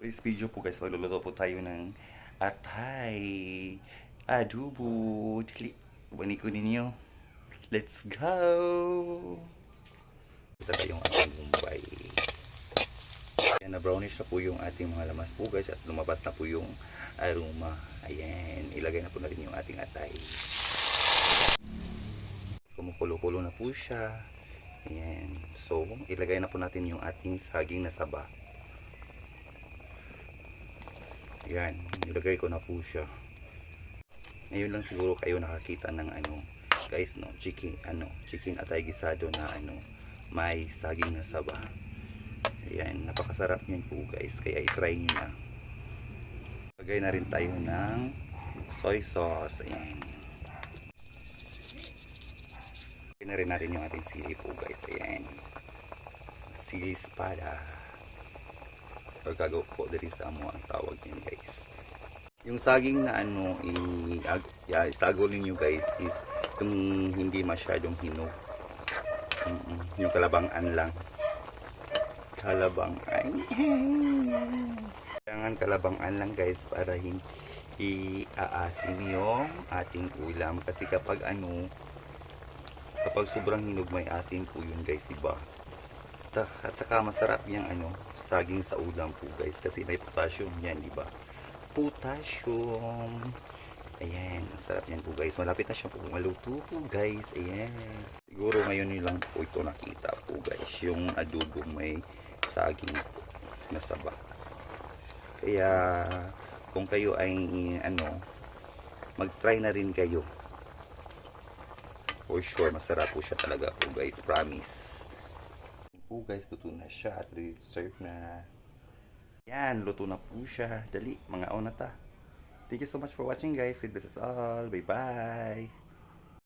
This video po guys, magluluto po tayo ng atay adobo. Dili, bani ko ninyo. Let's go! Ito na yung ating Mumbai. Ayan, na brownish na po yung ating mga lamas po guys at lumabas na po yung aroma. Ayan, ilagay na po na rin yung ating atay. Kumukulo-kulo na po siya. Ayan, so ilagay na po natin yung ating saging na saba. Yan, nilagay ko na po siya. Ngayon lang siguro kayo nakakita ng guys, no, chicken atay gisado na may saging na saba. Ayan, napakasarap niyan po guys, kaya i-try niyo na. Lagay na rin tayo ng soy sauce. Ayan. Lagay na rin natin yung ating sili po guys. Ayan. Sili espada. Pagkagaw po diri sa amo ang tawag niyan guys. Yung saging na isagol niyo guys is yung hindi masyadong hinog. Yung kalabangan lang. Kalabangan. Kailangan kalabangan lang guys para hindi aasim yung ating ulam kasi kapag sobrang hinog may asim po yun guys, diba? At saka masarap yung saging sa ulam po guys kasi may potassium yan, di ba? Potassium. Ayan, ang sarap yan po guys. Malapit na siya po maluto po guys. Ayan. Siguro ngayon lang po ito nakita po guys, yung adobo may saging na saba. Kaya kung kayo ay mag-try na rin kayo. For sure, masarap po siya talaga po guys. Promise. Po guys, luto na siya at reserve na. Yan, luto na po siya. Dali, mga onata. Thank you so much for watching guys. God bless us all. Bye bye.